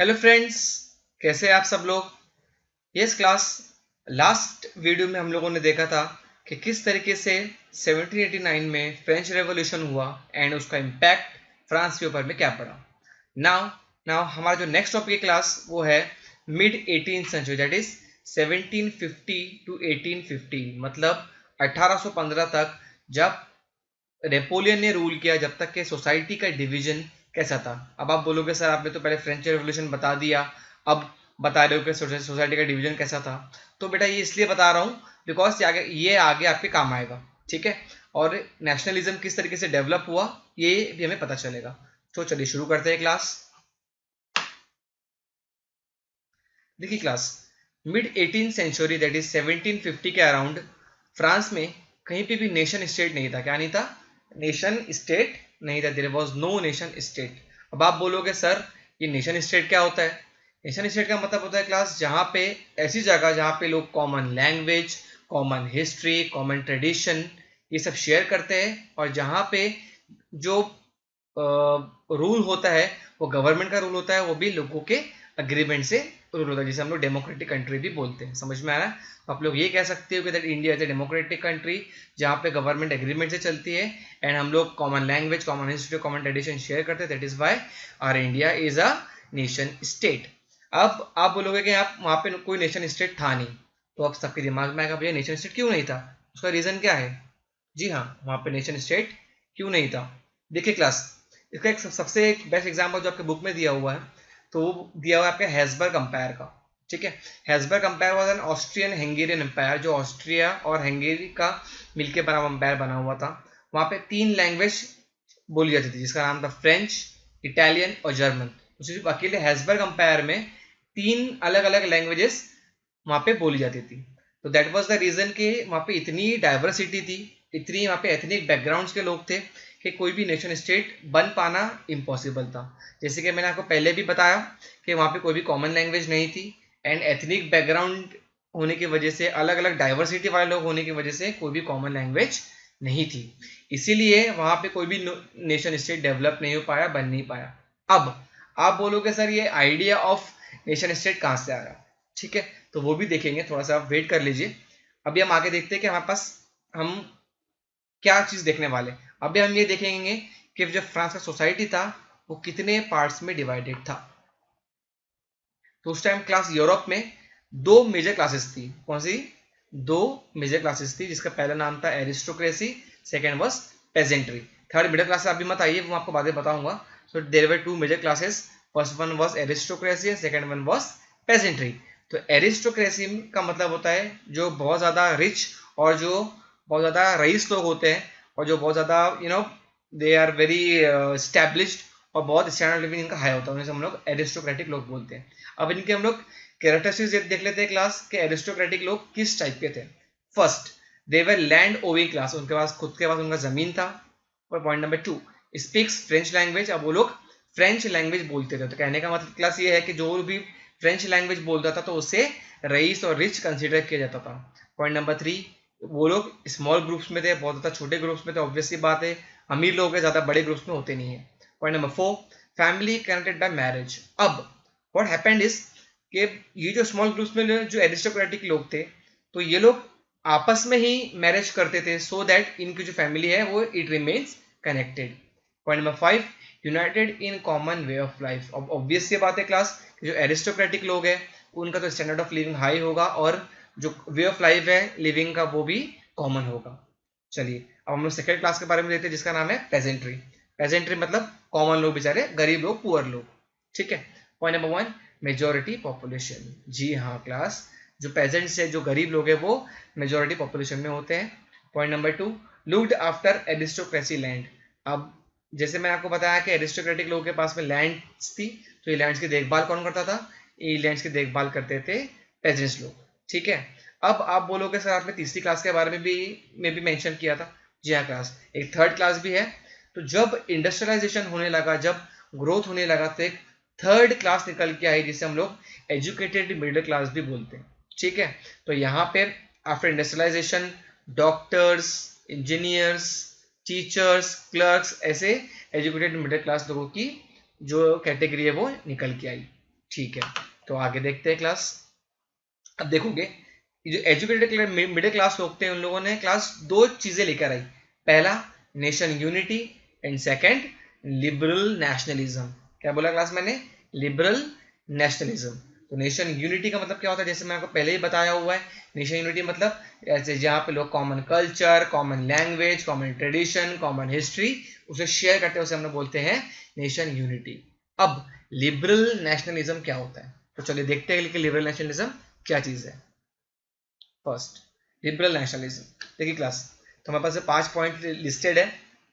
Hello friends, कैसे हैं आप सब लोग। यस क्लास, लास्ट वीडियो में हम लोगों ने देखा था कि किस तरीके से 1789 में फ्रेंच रेवोल्यूशन हुआ एंड उसका इम्पैक्ट फ्रांस के ऊपर में क्या पड़ा। नाउ नाउ हमारा जो नेक्स्ट टॉपिक है क्लास वो है mid 18th century, that is 1750 to 1815, मतलब 1815 तक, जब नेपोलियन ने रूल किया, जब तक कि सोसाइटी का डिवीजन कैसा था। अब आप बोलोगे सर आपने तो पहले फ्रेंच रेवोल्यूशन बता दिया, अब बता रहे हो कि सोसाइटी का डिवीजन कैसा था। तो बेटा ये इसलिए बता रहा हूँ बिकॉज ये आगे आपके काम आएगा, ठीक है। और नेशनलिज्म किस तरीके से डेवलप हुआ ये भी हमें पता चलेगा। तो चलिए शुरू करते हैं क्लास। देखिए class, mid 18th century that is 1750 के अराउंड फ्रांस में कहीं पे भी नेशन स्टेट नहीं था। क्या नहीं था? नेशन स्टेट नहीं था। There was no nation state. अब आप बोलोगे सर ये नेशन स्टेट क्या होता है। नेशन स्टेट का मतलब होता है क्लास जहाँ पे ऐसी जगह जहाँ पे लोग common language, common history, common tradition ये सब शेयर करते हैं, और जहाँ पे जो रूल होता है वो गवर्नमेंट का रूल होता है, वो भी लोगों के अग्रीमेंट से रूल होता है, जिसे हम लोग डेमोक्रेटिक कंट्री भी बोलते हैं। समझ में आ रहा है? तो आप लोग ये कह सकते हो कि that India is a democratic country जहाँ पे गवर्नमेंट एग्रीमेंट से चलती है एंड हम लोग common language, common history, common tradition share करते हैं। That is why our India is a nation state. अब आप बोलोगे कि आप वहाँ पे कोई नेशन स्टेट था नहीं, तो अब सबके दिमाग में आएगा भैया नेशन स्टेट क्यों नहीं था, उसका रीजन क्या है। जी हाँ, वहाँ पे नेशन स्टेट क्यों नहीं था। देखिए क्लास, इसका एक सबसे एक बेस्ट एग्जांपल जो आपके बुक में दिया हुआ है, तो वो दिया हुआ है आपके हैसबर्ग अंपायर का। ठीक है, Habsburg empire was an Austrian Hungarian empire, जो ऑस्ट्रिया और हंगेरी का मिलके बना अंपायर बना हुआ था। वहाँ पे 3 लैंग्वेज बोली जाती थी, जिसका नाम था फ्रेंच, इटालियन और जर्मन। तो सिर्फ अकेले हैसबर्ग अंपायर में 3 अलग अलग लैंग्वेजेस वहाँ पे बोली जाती थी। तो दैट वाज द रीजन कि वहाँ पे इतनी डाइवर्सिटी थी, इतनी वहाँ पे एथनिक बैकग्राउंड्स के लोग थे कि कोई भी नेशन स्टेट बन पाना इम्पॉसिबल था। जैसे कि मैंने आपको पहले भी बताया कि वहाँ पे कोई भी कॉमन लैंग्वेज नहीं थी एंड एथनिक बैकग्राउंड होने की वजह से, अलग अलग डाइवर्सिटी वाले लोग होने की वजह से कोई भी कॉमन लैंग्वेज नहीं थी। इसीलिए वहाँ पे कोई भी नेशन स्टेट डेवलप नहीं हो पाया, बन नहीं पाया। अब आप बोलोगे सर ये आइडिया ऑफ नेशन स्टेट कहाँ से आ रहा है। ठीक है, तो वो भी देखेंगे, थोड़ा सा आप वेट कर लीजिए। अभी हम आगे देखते हैं कि हमारे पास हम क्या चीज देखने वाले। अभी हम ये देखेंगे कि जो फ्रांस का सोसाइटी था वो कितने पार्ट्स में डिवाइडेड था। तो उस टाइम क्लास यूरोप में 2 मेजर क्लासेस थी। कौन सी? 2 मेजर क्लासेस थी, जिसका पहला नाम था aristocracy, second was peasantry. Third middle class अभी मत आइए, वो आपको बाद में बताऊंगा। So there were 2 major classes, first one was aristocracy and second one was peasantry. तो एरिस्टोक्रेसी का मतलब होता है जो बहुत ज्यादा रिच और जो बहुत ज्यादा रईस लोग होते हैं, और जो बहुत ज्यादा दे आर वेरी स्टैब्लिश्ड, और बहुत स्टैंडर्ड लिविंग इनका हाई होता है, उन्हें हम लोग एरिस्टोक्रेटिक लोग बोलते हैं। अब इनके हम लोग कैरेक्टरिस्टिक्स देख लेते हैं क्लास के एरिस्टोक्रेटिक लोग किस टाइप के थे। फर्स्ट, दे वर लैंड ओविंग क्लास, उनके पास खुद के पास उनका जमीन था। और point number 2, speaks French language. अब वो लोग फ्रेंच लैंग्वेज बोलते थे। तो कहने का मतलब क्लास ये है कि जो भी फ्रेंच लैंग्वेज बोलता था तो उसे रईस और रिच कंसिडर किया जाता था। पॉइंट नंबर 3, वो लोग स्मॉल ग्रुप्स में थे, बहुत ज्यादा छोटे ग्रुप्स में थे। ऑब्वियसली बात है, अमीर लोग ज्यादा बड़े ग्रुप्स में होते नहीं है। Point number 4, family connected by marriage. अब व्हाट हैपेंड इज कि ये जो स्मॉल ग्रुप्स में जो एरिस्टोक्रेटिक लोग थे, तो ये लोग आपस में ही मैरिज करते थे सो दैट इनकी जो फैमिली है वो it remains connected. Point number 5, United in common way of life. अब ऑब्वियस सी बात है क्लास, जो एरिस्टोक्रेटिक लोग हैं उनका तो स्टैंडर्ड ऑफ लिविंग हाई होगा, और जो वे ऑफ लाइफ है लिविंग का वो भी कॉमन होगा। चलिए अब हम लोग सेकेंड क्लास के बारे में देखते हैं, जिसका नाम है पेजेंट्री। पेजेंट्री मतलब कॉमन लोग, बेचारे गरीब लोग, पुअर लोग। ठीक है। Point number 1, majority population. जी हाँ क्लास, जो पेजेंट्स है, जो गरीब लोग हैं, वो मेजोरिटी पॉपुलेशन में होते हैं। Point number 2, looked after aristocracy land. अब जैसे मैंने आपको बताया कि एरिस्टोक्रेटिक लोगों के पास में लैंड थी, तो ये लैंड्स की देखभाल कौन करता था? ये लैंड्स की देखभाल करते थे पेजेंट्स लोग। ठीक है। अब आप बोलोगे सर आपने तीसरी क्लास के बारे में भी मेंशन किया था। जी हाँ क्लास, एक थर्ड क्लास भी है। तो जब इंडस्ट्रियलाइजेशन होने लगा, जब ग्रोथ होने लगा, तो एक थर्ड क्लास निकल के आई, जिसे हम लोग एजुकेटेड मिडिल क्लास भी बोलते हैं। ठीक है। तो यहाँ पे after industrialisation doctors, engineers, teachers, clerks, ऐसे एजुकेटेड मिडिल क्लास लोगों की जो कैटेगरी है वो निकल के आई। ठीक है, तो आगे देखते हैं क्लास। अब देखोगे जो एजुकेटेड मिडिल क्लास लोग थे उन लोगों ने क्लास दो चीजें लेकर आई। पहला nation unity and second liberal nationalism. क्या बोला क्लास मैंने? Liberal nationalism. तो नेशन यूनिटी का मतलब क्या होता है? जैसे मैं आपको पहले ही बताया हुआ है, नेशन यूनिटी मतलब ऐसे जहाँ पे लोग common culture, common language, common tradition, common history उसे शेयर करते हैं, उसे हम लोग बोलते हैं नेशन यूनिटी। अब लिबरल नेशनलिज्म क्या होता है? तो चलिए देखते हैं कि लिबरल नेशनलिज्म क्या चीज है। फर्स्ट लिबरल नेशनलिज्म, देखिए क्लास, तो हमारे पास 5 पॉइंट लिस्टेड है।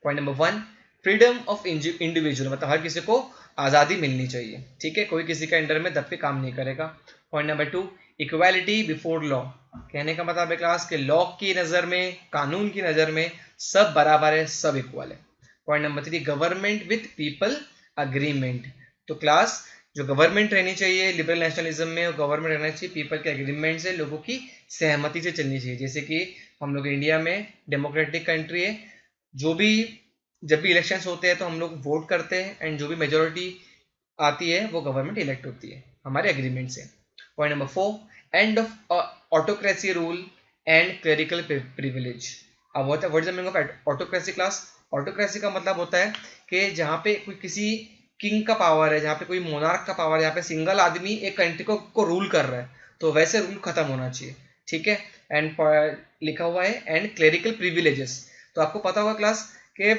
Point number 1, freedom of individual, मतलब हर किसी को आज़ादी मिलनी चाहिए, ठीक है, कोई किसी का अंडर में दब के काम नहीं करेगा। Point number 2, equality before law, कहने का मतलब है क्लास के लॉ की नज़र में, कानून की नज़र में सब बराबर है, सब इक्वल है। Point number 3, government with people agreement, तो क्लास जो गवर्नमेंट रहनी चाहिए लिबरल नेशनलिज्म में, गवर्नमेंट रहना चाहिए पीपल के एग्रीमेंट से, लोगों की सहमति से चलनी चाहिए। जैसे कि हम लोग इंडिया में डेमोक्रेटिक कंट्री है, जो भी जब भी इलेक्शंस होते हैं तो हम लोग वोट करते हैं एंड जो भी मेजोरिटी आती है वो गवर्नमेंट इलेक्ट होती है हमारे एग्रीमेंट से। Point number 4, end of autocracy rule and clerical privilege. अब what is the meaning of autocracy class? Autocracy का मतलब होता है कि जहाँ पे कोई किसी किंग का पावर है, जहाँ पे कोई मोनार्क का पावर है, जहाँ पे सिंगल आदमी एक कंट्री को रूल कर रहा है, तो वैसे रूल खत्म होना चाहिए, ठीक है। एंड लिखा हुआ है एंड क्लेरिकल प्रिविलेजेस, तो आपको पता होगा क्लास के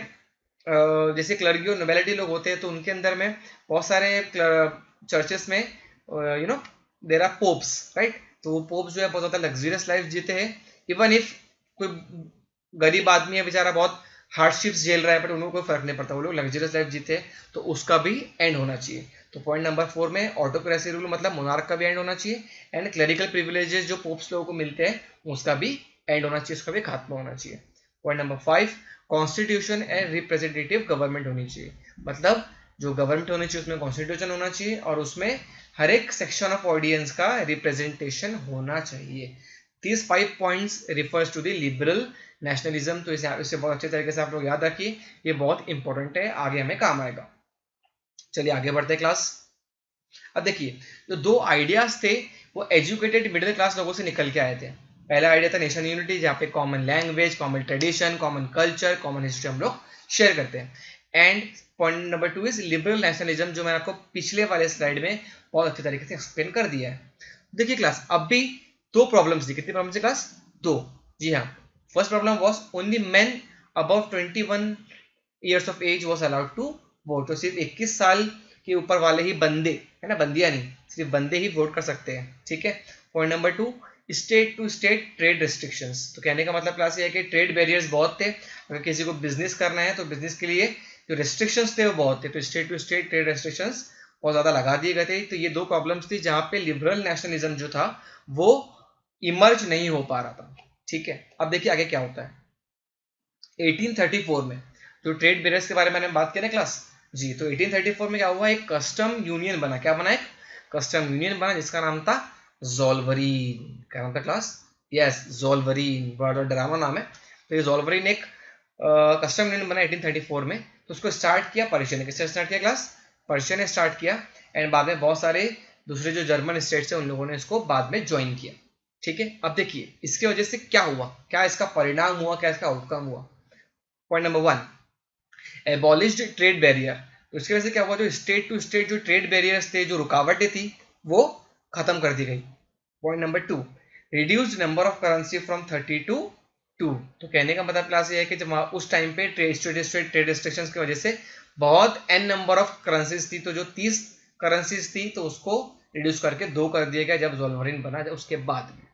जैसे क्लर्गी और नोबेलिटी लोग होते हैं तो उनके अंदर में बहुत सारे चर्चेस में देयर आर पोप्स, राइट, तो वो पोप्स जो है बहुत ज़्यादा लग्जरियस लाइफ जीते हैं। इवन इफ कोई गरीब आदमी है बेचारा, बहुत हार्डशिप्स झेल रहा है, बट उनको कोई फर्क नहीं पड़ता, वो लोग लग्जरियस लाइफ जीते हैं, तो उसका भी एंड होना चाहिए। तो पॉइंट नंबर 4 में ऑटोक्रेसी रूल मतलब मोनार्क का भी एंड होना चाहिए, एंड क्लरिकल प्रिविलेजेस जो पोप्स लोगों को मिलते हैं उसका भी एंड होना चाहिए, उसका भी खात्मा होना चाहिए। Point number 5, constitution and representative government होनी चाहिए, मतलब जो गवर्नमेंट होनी चाहिए उसमें कॉन्स्टिट्यूशन होना चाहिए और उसमें हर एक सेक्शन ऑफ ऑडियंस का रिप्रेजेंटेशन होना चाहिए। These 5 points refers to the liberal nationalism, तो इसे बहुत अच्छे तरीके से आप लोग याद रखिए, ये बहुत इंपॉर्टेंट है, आगे हमें काम आएगा। चलिए आगे बढ़ते हैं क्लास। अब देखिए जो दो आइडियाज थे वो एजुकेटेड मिडिल क्लास लोगों से निकल के आए थे। पहला आइडिया था नेशन यूनिटी, जहाँ पे common language, common tradition, common culture, common history हम लोग शेयर करते हैं। And point number 2 is liberal nationalism, जो मैंने आपको पिछले वाले स्लाइड में बहुत अच्छे तरीके से एक्सप्लेन कर दिया है। देखिए क्लास अब भी दो प्रॉब्लम्स थी, कितनी प्रॉब्लम्स थी क्लास? दो, जी हाँ। First problem was only men above 21 years of age was allowed to vote, तो सिर्फ 21 साल के ऊपर वाले ही बंदे, है ना, बंदियां नहीं, सिर्फ बंदे ही वोट कर सकते हैं, ठीक है। Point number 2, state to state trade restrictions, तो कहने का मतलब क्लास ये है कि ट्रेड बैरियर्स बहुत थे, अगर किसी को बिजनेस करना है तो बिजनेस के लिए जो रिस्ट्रिक्शंस थे वो बहुत थे, तो state to state trade restrictions बहुत ज़्यादा लगा दिए गए थे। तो ये दो प्रॉब्लम्स थी जहाँ पे लिबरल नेशनलिज्म जो था वो इमर्ज नहीं हो पा रहा था, ठीक है। अब देखिए आगे क्या होता है। 1834 में जो ट्रेड बैरियर्स के बारे में मैंने बात की ना क्लास जी, तो 1834 में क्या हुआ, एक कस्टम यूनियन बना। क्या बना? एक कस्टम यूनियन बना जिसका नाम था ज़ोल्वरीन। क्या नाम था क्लास? यस, ज़ोल्वरीन, बड़ा डरावना नाम है। तो ये ज़ोल्वरीन एक कस्टम यूनियन बना 1834 में, तो उसको स्टार्ट किया पर्शिया ने। किसने स्टार्ट किया क्लास? पर्शिया ने स्टार्ट किया, एंड बाद में बहुत सारे दूसरे जो जर्मन स्टेट्स है उन लोगों ने इसको बाद में ज्वाइन किया, ठीक है। अब देखिए इसके वजह से क्या हुआ, क्या इसका परिणाम हुआ, क्या इसका आउटकम हुआ। Point number 1, abolished trade barrier, तो इसकी वजह से क्या हुआ, जो स्टेट टू स्टेट जो ट्रेड बैरियर्स थे, जो रुकावटें थी, वो खत्म कर दी गई। Point number 2, reduced number of currency from 30 to 2, तो कहने का मतलब क्लास ये है कि जब उस टाइम पे ट्रेड रिस्ट्रिक्शंस की वजह से बहुत एन नंबर ऑफ करेंसीज थी, तो जो 30 करेंसीज थी तो उसको रिड्यूस करके 2 कर दिया गया जब ज़ोल्वरीन बना, जब उसके बाद में,